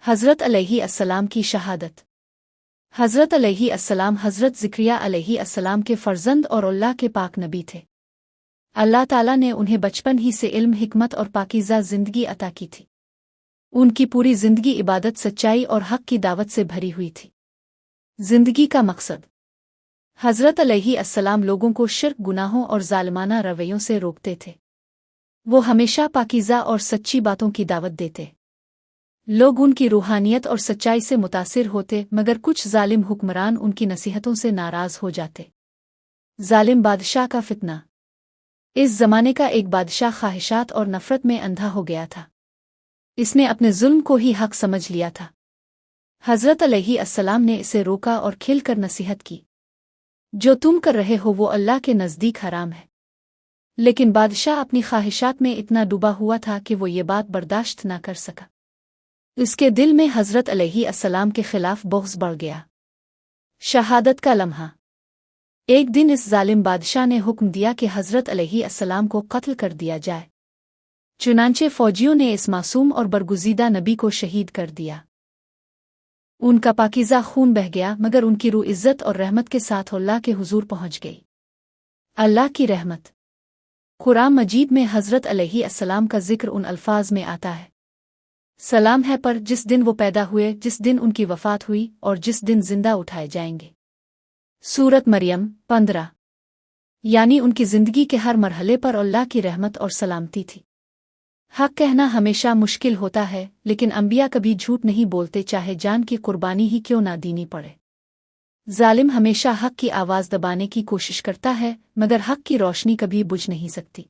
हज़रत अलैहि अस्सलाम की शहादत। हज़रत अलैहि अस्सलाम हज़रत ज़िक्रिया अलैहि अस्सलाम के फ़र्जंद और अल्लाह के पाक नबी थे। अल्लाह ताला ने उन्हें बचपन ही से इल्म, हिकमत और पाकीज़ा ज़िंदगी अता की थी। उनकी पूरी ज़िंदगी इबादत, सच्चाई और हक़ की दावत से भरी हुई थी। ज़िंदगी का मकसद। हज़रत अलैहि अस्सलाम लोगों को शिर्क, गुनाहों और ज़ालिमाना रवैयों से रोकते थे। वो हमेशा पाकीज़ा और सच्ची बातों की दावत देते। लोग उनकी रूहानियत और सच्चाई से मुतासिर होते, मगर कुछ ज़ालिम हुक्मरान उनकी नसीहतों से नाराज़ हो जाते। ज़ालिम बादशाह का फितना। इस ज़माने का एक बादशाह ख्वाहिशात और नफ़रत में अंधा हो गया था। इसने अपने जुल्म को ही हक़ समझ लिया था। हज़रत अलैहि अस्सलाम ने इसे रोका और खिलकर नसीहत की, जो तुम कर रहे हो वो अल्लाह के नज़दीक हराम है। लेकिन बादशाह अपनी ख्वाहिशात में इतना डूबा हुआ था कि वो ये बात बर्दाश्त न कर सका। उसके दिल में हज़रत अलैहि अस्सलाम के खिलाफ बुग़्ज़ बढ़ गया। शहादत का लम्हा। एक दिन इस जालिम बादशाह ने हुक्म दिया कि हज़रत अलैहि अस्सलाम को कत्ल कर दिया जाए। चुनांचे फ़ौजियों ने इस मासूम और बरगुज़ीदा नबी को शहीद कर दिया। उनका पाकीज़ा खून बह गया, मगर उनकी रूह इज़्ज़त और रहमत के साथ अल्लाह के हुजूर पहुँच गई। अल्लाह की रहमत। कुरान मजीद में हज़रत अलैहि अस्सलाम का ज़िक्र उन अल्फाज में आता है, सलाम है पर जिस दिन वो पैदा हुए, जिस दिन उनकी वफ़ात हुई और जिस दिन जिंदा उठाए जाएंगे। सूरत मरियम 15। यानी उनकी ज़िंदगी के हर मरहले पर अल्लाह की रहमत और सलामती थी। हक़ कहना हमेशा मुश्किल होता है, लेकिन अंबिया कभी झूठ नहीं बोलते, चाहे जान की कुर्बानी ही क्यों ना देनी पड़े। ज़ालिम हमेशा हक़ की आवाज़ दबाने की कोशिश करता है, मगर हक़ की रोशनी कभी बुझ नहीं सकती।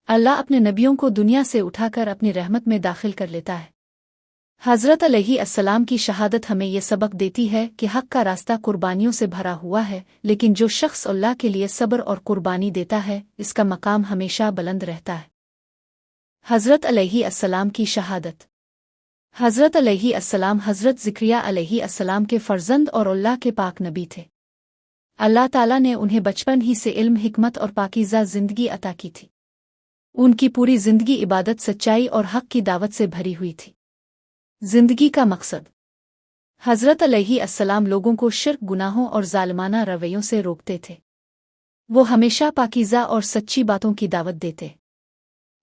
अल्लाह अपने नबियों को दुनिया से उठाकर अपनी रहमत में दाखिल कर लेता है। हज़रत अलैहि अस्सलाम की शहादत हमें यह सबक देती है कि हक़ का रास्ता कुर्बानियों से भरा हुआ है, लेकिन जो शख्स अल्लाह के लिए सब्र और कुर्बानी देता है, इसका मकाम हमेशा बुलंद रहता है। हज़रत अलैहि अस्सलाम की शहादत। हज़रत अलैहि अस्सलाम हज़रत ज़िक्रिया अलैहि अस्सलाम के फ़र्जंद और अल्लाह के पाक नबी थे। अल्लाह ताला ने उन्हें बचपन ही से इल्म, हिकमत और पाकीज़ा ज़िंदगी अता की थी। उनकी पूरी ज़िंदगी इबादत, सच्चाई और हक़ की दावत से भरी हुई थी। ज़िंदगी का मकसद। हज़रत अलैहि अस्सलाम लोगों को शिर्क, गुनाहों और ज़ालिमाना रवैयों से रोकते थे। वो हमेशा पाकीज़ा और सच्ची बातों की दावत देते।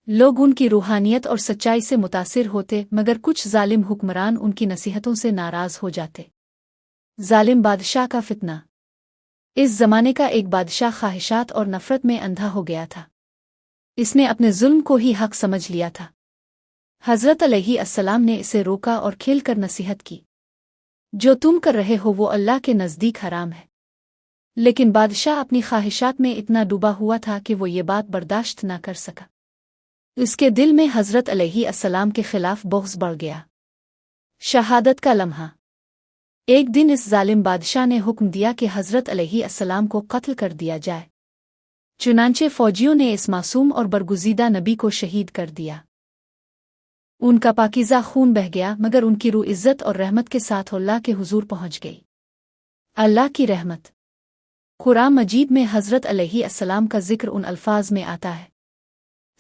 लोग उनकी रूहानियत और सच्चाई से मुतासिर होते, मगर कुछ ज़ालिम हुक्मरान उनकी नसीहतों से नाराज़ हो जाते। ज़ालिम बादशाह का फितना। इस ज़माने का एक बादशाह ख्वाहिशात और नफ़रत में अंधा हो गया था। इसने अपने जुल्म को ही हक़ समझ लिया था। हज़रत अलैहि अस्सलाम ने इसे रोका और खिलकर नसीहत की, जो तुम कर रहे हो वो अल्लाह के नज़दीक हराम है। लेकिन बादशाह अपनी ख्वाहिशात में इतना डूबा हुआ था कि वो ये बात बर्दाश्त न कर सका। उसके दिल में हज़रत अलैहि अस्सलाम के खिलाफ बुग़्ज़ बढ़ गया। शहादत का लम्हा। एक दिन इस जालिम बादशाह ने हुक्म दिया कि हज़रत अलैहि अस्सलाम को कत्ल कर दिया जाए। चुनांचे फ़ौजियों ने इस मासूम और बरगुज़ीदा नबी को शहीद कर दिया। उनका पाकीज़ा खून बह गया, मगर उनकी रूह इज़्ज़त और रहमत के साथ अल्लाह के हुजूर पहुँच गई। अल्लाह की रहमत। कुरान मजीद में हज़रत अलैहि अस्सलाम का ज़िक्र उन अल्फाज में आता है,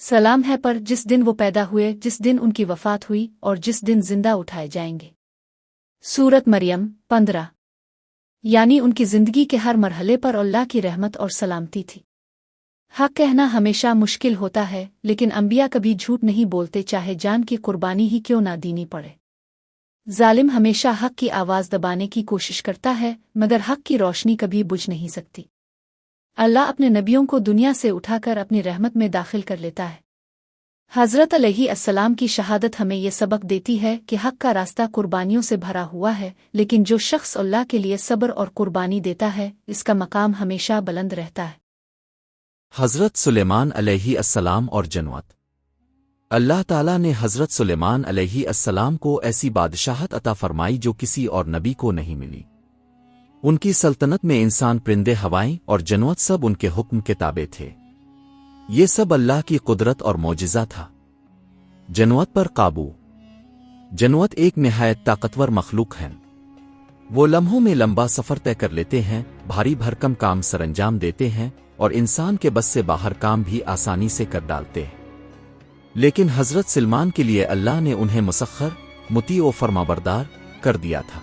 सलाम है पर जिस दिन वो पैदा हुए, जिस दिन उनकी वफ़ात हुई और जिस दिन जिंदा उठाए जाएंगे। सूरत मरियम 15। यानी उनकी ज़िंदगी के हर मरहले पर अल्लाह की रहमत और सलामती थी। हक़ कहना हमेशा मुश्किल होता है, लेकिन अंबिया कभी झूठ नहीं बोलते, चाहे जान की कुर्बानी ही क्यों ना देनी पड़े। ज़ालिम हमेशा हक़ की आवाज़ दबाने की कोशिश करता है, मगर हक़ की रोशनी कभी बुझ नहीं सकती। अल्लाह अपने नबियों को दुनिया से उठाकर अपनी रहमत में दाखिल कर लेता है। हज़रत अलैहि अस्सलाम की शहादत हमें यह सबक देती है कि हक़ का रास्ता कुर्बानियों से भरा हुआ है, लेकिन जो शख्स अल्लाह के लिए सब्र और कुर्बानी देता है, इसका मकाम हमेशा बुलंद रहता है। हज़रत सुलेमान अलैहि अस्सलाम और जन्नत। अल्लाह ताला ने हज़रत सुलेमान अलैहि अस्सलाम को ऐसी बादशाहत अता फरमाई जो किसी और नबी को नहीं मिली। उनकी सल्तनत में इंसान, परिंदे, हवाएं और जन्नत सब उनके हुक्म के ताबे थे। ये सब अल्लाह की कुदरत और मौजिज़ा था। जन्नत पर काबू। जन्नत एक निहायत ताकतवर मखलूक है। वो लम्हों में लंबा सफ़र तय कर लेते हैं, भारी भरकम काम सरंजाम देते हैं और इंसान के बस से बाहर काम भी आसानी से कर डालते हैं। लेकिन हज़रत सुलेमान के लिए अल्लाह ने उन्हें मुसख्खर मुती और फरमाबरदार कर दिया था।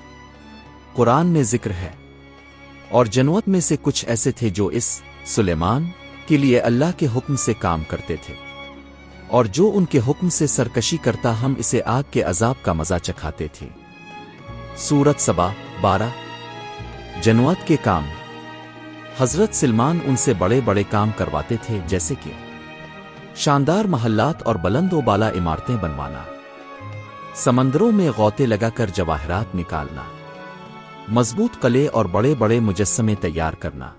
कुरान में जिक्र है, और जनवत में से कुछ ऐसे थे जो इस सुलेमान के लिए अल्लाह के हुक्म से काम करते थे, और जो उनके हुक्म से सरकशी करता हम इसे आग के अजाब का मजा चखाते थे। सूरत सबा 12। जनवत के काम। हजरत सलमान उनसे बड़े बड़े काम करवाते थे, जैसे कि शानदार महल्लात और बुलंद व बाला इमारतें बनवाना, समंदरों में गौते लगाकर जवाहरात निकालना, मजबूत किले और बड़े बड़े मुजस्समे तैयार करना,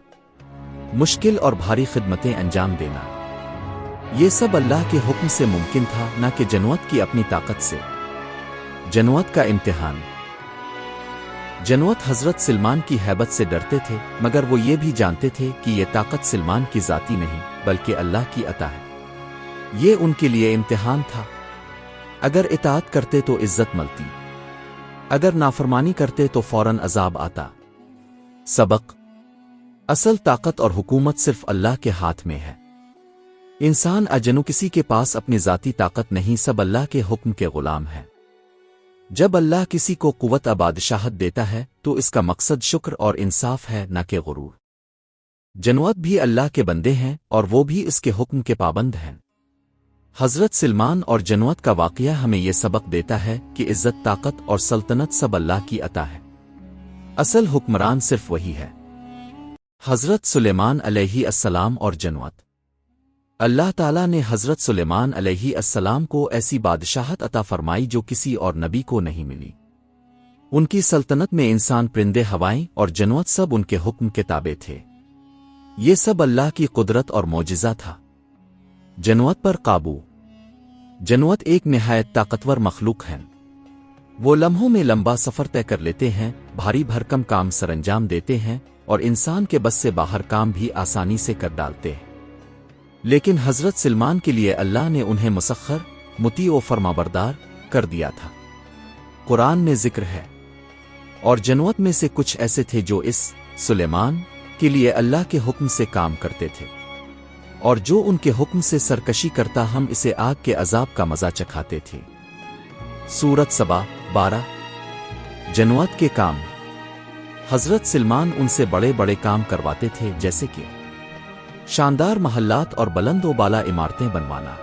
मुश्किल और भारी खिदमतें अंजाम देना। ये सब अल्लाह के हुक्म से मुमकिन था, न कि जनवत की अपनी ताकत से। जनवत का इम्तिहान। जनवत हजरत सलमान की हैबत से डरते थे, मगर वो ये भी जानते थे कि ये ताकत सलमान की जाती नहीं बल्कि अल्लाह की अता है। ये उनके लिए इम्तिहान था। अगर इताअत करते तो इज्जत मिलती, अगर नाफरमानी करते तो फौरन अजाब आता। सबक। असल ताकत और हुकूमत सिर्फ अल्लाह के हाथ में है। इंसान अजनू किसी के पास अपनी जाती ताकत नहीं, सब अल्लाह के हुक्म के गुलाम है। जब अल्लाह किसी को कुव्वत बादशाहत देता है तो इसका मकसद शुक्र और इंसाफ है, न कि गुरूर। जनवत भी अल्लाह के बंदे हैं और वो भी इसके हुक्म के पाबंद हैं। हजरत सलमान और जनवत का वाक़या हमें यह सबक देता है कि इज्जत, ताकत और सल्तनत सब अल्लाह की अता है। असल हुक्मरान सिर्फ वही है। हजरत सुलेमान अलैहिस्सलाम और जनवत। अल्लाह ताला ने हजरत सुलेमान अलैहिस्सलाम को ऐसी बादशाहत अता फरमाई जो किसी और नबी को नहीं मिली। उनकी सल्तनत में इंसान, परिंदे, हवाएं और जनवत सब उनके हुक्म के ताबे थे। ये सब अल्लाह की कुदरत और मौजिज़ा था। जनवत पर काबू। जनवत एक निहायत ताकतवर मखलूक हैं। वो लम्हों में लंबा सफ़र तय कर लेते हैं, भारी भरकम काम सरंजाम देते हैं और इंसान के बस से बाहर काम भी आसानी से कर डालते हैं। लेकिन हजरत सलमान के लिए अल्लाह ने उन्हें मुसख्खर, मुती व फरमाबरदार कर दिया था। कुरान में जिक्र है, और जनवत में से कुछ ऐसे थे जो इस सुलेमान के लिए अल्लाह के हुक्म से काम करते थे, और जो उनके हुक्म से सरकशी करता हम इसे आग के अजाब का मजा चखाते थे। सूरत सबा 12। जनवत के काम। हजरत सलमान उनसे बड़े बड़े काम करवाते थे, जैसे कि शानदार महल्लात और बुलंद व बाला इमारतें बनवाना,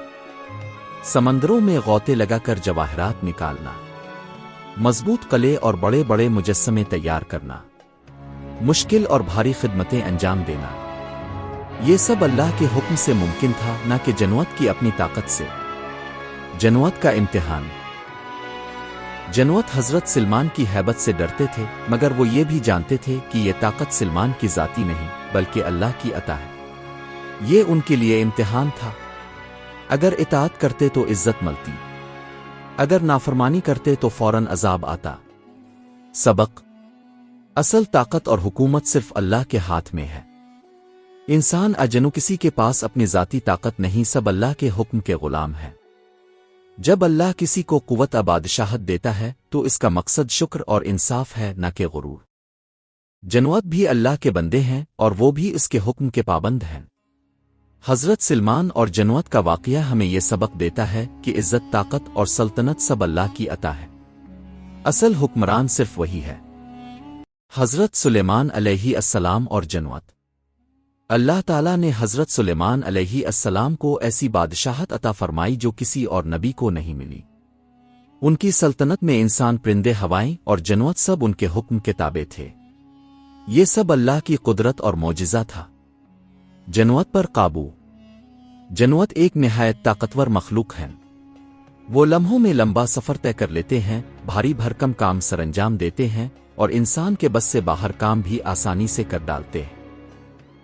समंदरों में गौते लगाकर जवाहरात निकालना, मजबूत किले और बड़े बड़े मुजस्समे तैयार करना, मुश्किल और भारी खिदमतें अंजाम देना। ये सब अल्लाह के हुक्म से मुमकिन था, न कि जनवत की अपनी ताकत से। जनवत का इम्तिहान। जनवत हजरत सलमान की हैबत से डरते थे, मगर वो ये भी जानते थे कि ये ताकत सलमान की जाती नहीं बल्कि अल्लाह की अता है। ये उनके लिए इम्तिहान था। अगर इताअत करते तो इज्जत मिलती, अगर नाफरमानी करते तो फौरन अजाब आता। सबक। असल ताकत और हुकूमत सिर्फ अल्लाह के हाथ में है। इंसान अजनू किसी के पास अपनी जाती ताकत नहीं, सब अल्लाह के हुक्म के गुलाम है। जब अल्लाह किसी को कुव्वत बादशाहत देता है तो इसका मकसद शुक्र और इंसाफ है, न कि गुरूर। जनवत भी अल्लाह के बंदे हैं और वो भी इसके हुक्म के पाबंद हैं। हजरत सलमान और जनवत का वाक़या हमें यह सबक देता है कि इज्जत, ताकत और सल्तनत सब अल्लाह की अता है। असल हुक्मरान सिर्फ वही है। हजरत सुलेमान अलैहिस्सलाम और जनवत। अल्लाह ताला ने हजरत सुलेमान अलैहिस्सलाम को ऐसी बादशाहत अता फरमाई जो किसी और नबी को नहीं मिली। उनकी सल्तनत में इंसान, परिंदे, हवाएं और जनवत सब उनके हुक्म के ताबे थे। ये सब अल्लाह की कुदरत और मौजिज़ा था। जनवत पर काबू। जनवत एक निहायत ताकतवर मखलूक हैं। वो लम्हों में लंबा सफ़र तय कर लेते हैं, भारी भरकम काम सरंजाम देते हैं और इंसान के बस से बाहर काम भी आसानी से कर डालते हैं।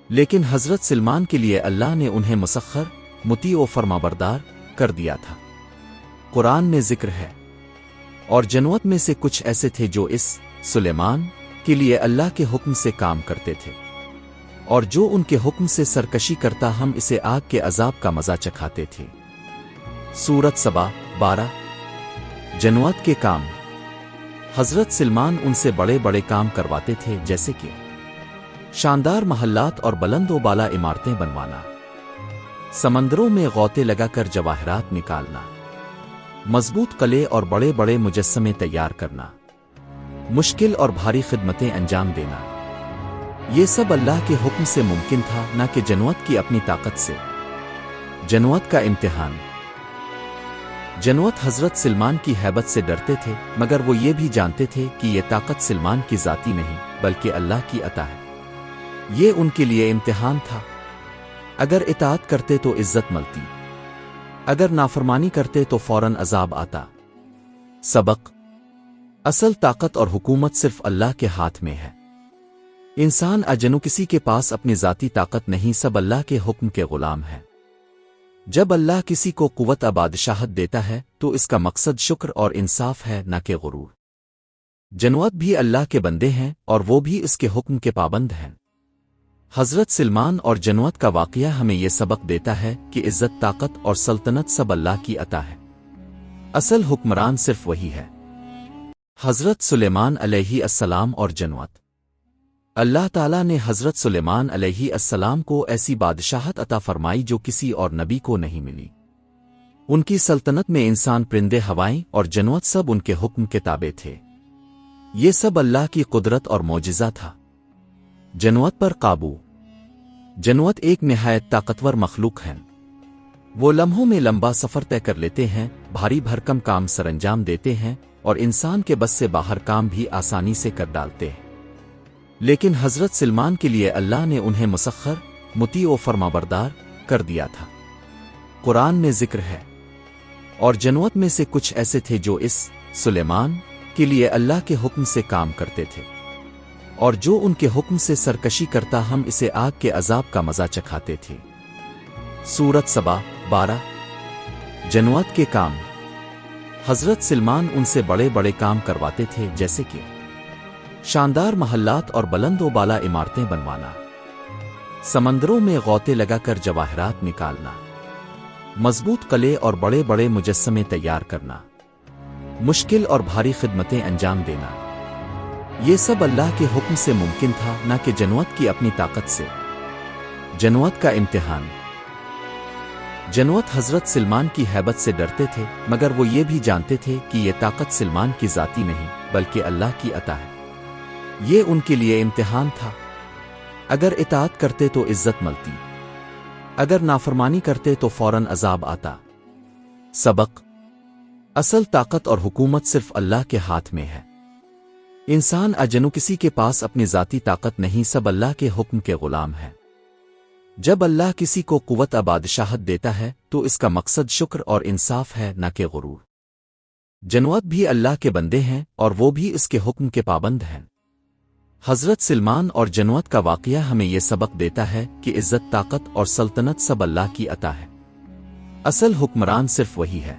लेकिन हजरत सलमान के लिए अल्लाह ने उन्हें मुसख्खर, मुती व फरमाबरदार कर दिया था। कुरान में जिक्र है, और जनवत में से कुछ ऐसे थे जो इस सुलेमान के लिए अल्लाह के हुक्म से काम करते थे, और जो उनके हुक्म से सरकशी करता हम इसे आग के अजाब का मजा चखाते थे। सूरत सबा 12। जनवत के काम। हजरत सलमान उनसे बड़े बड़े काम करवाते थे, जैसे कि शानदार महल्लात और बुलंद व बाला इमारतें बनवाना, समंदरों में गौते लगाकर जवाहरात निकालना, مضبوط قلعے اور بڑے بڑے مجسمے تیار کرنا، مشکل اور بھاری خدمتیں انجام دینا، یہ سب اللہ کے حکم سے ممکن تھا، نہ کہ جنوت کی اپنی طاقت سے۔ جنوت کا امتحان۔ جنوت حضرت سلمان کی ہیبت سے ڈرتے تھے، مگر وہ یہ بھی جانتے تھے کہ یہ طاقت سلمان کی ذاتی نہیں بلکہ اللہ کی عطا ہے۔ یہ ان کے لیے امتحان تھا۔ اگر اطاعت کرتے تو عزت ملتی، اگر نافرمانی کرتے تو فوراً عذاب آتا۔ سبق: اصل طاقت اور حکومت صرف اللہ کے ہاتھ میں ہے۔ انسان اجنو کسی کے پاس اپنی ذاتی طاقت نہیں، سب اللہ کے حکم کے غلام ہیں۔ جب اللہ کسی کو قوت بادشاہت دیتا ہے تو اس کا مقصد شکر اور انصاف ہے، نہ کہ غرور۔ جنوت بھی اللہ کے بندے ہیں اور وہ بھی اس کے حکم کے پابند ہیں۔ حضرت سلمان اور جنوت کا واقعہ ہمیں یہ سبق دیتا ہے کہ عزت، طاقت اور سلطنت سب اللہ کی عطا ہے، اصل حکمران صرف وہی ہے۔ حضرت سلیمان علیہ السلام اور جنوت۔ اللہ تعالیٰ نے حضرت سلیمان علیہ السلام کو ایسی بادشاہت عطا فرمائی جو کسی اور نبی کو نہیں ملی۔ ان کی سلطنت میں انسان، پرندے، ہوائیں اور جنوت سب ان کے حکم کے تابع تھے۔ یہ سب اللہ کی قدرت اور معجزہ تھا۔ جنوت پر قابو۔ جنوت ایک نہایت طاقتور مخلوق ہیں۔ وہ لمحوں میں لمبا سفر طے کر لیتے ہیں، بھاری بھرکم کام سرانجام دیتے ہیں اور انسان کے بس سے باہر کام بھی آسانی سے کر ڈالتے ہیں۔ لیکن حضرت سلمان کے لیے اللہ نے انہیں مسخر، مطیع و فرمانبردار کر دیا تھا۔ قرآن میں ذکر ہے، اور جنوت میں سے کچھ ایسے تھے جو اس سلیمان کے لیے اللہ کے حکم سے کام کرتے تھے، اور جو ان کے حکم سے سرکشی کرتا ہم اسے آگ کے عذاب کا مزہ چکھاتے تھے۔ سورۃ سبا 12۔ جنوت کے کام۔ حضرت سلمان ان سے بڑے بڑے کام کرواتے تھے، جیسے کہ شاندار محلات اور بلند و بالا عمارتیں بنوانا، سمندروں میں غوطے لگا کر جواہرات نکالنا، مضبوط قلعے اور بڑے بڑے مجسمے تیار کرنا، مشکل اور بھاری خدمتیں انجام دینا، یہ سب اللہ کے حکم سے ممکن تھا، نہ کہ جنوت کی اپنی طاقت سے۔ جنوت کا امتحان۔ جنوت حضرت سلمان کی ہیبت سے ڈرتے تھے، مگر وہ یہ بھی جانتے تھے کہ یہ طاقت سلمان کی ذاتی نہیں بلکہ اللہ کی عطا ہے۔ یہ ان کے لیے امتحان تھا۔ اگر اطاعت کرتے تو عزت ملتی، اگر نافرمانی کرتے تو فوراً عذاب آتا۔ سبق: اصل طاقت اور حکومت صرف اللہ کے ہاتھ میں ہے۔ انسان اجنو کسی کے پاس اپنی ذاتی طاقت نہیں، سب اللہ کے حکم کے غلام ہیں۔ جب اللہ کسی کو قوت بادشاہت دیتا ہے تو اس کا مقصد شکر اور انصاف ہے، نہ کہ غرور۔ جنوت بھی اللہ کے بندے ہیں اور وہ بھی اس کے حکم کے پابند ہیں۔ حضرت سلمان اور جنوت کا واقعہ ہمیں یہ سبق دیتا ہے کہ عزت، طاقت اور سلطنت سب اللہ کی عطا ہے، اصل حکمران صرف وہی ہے۔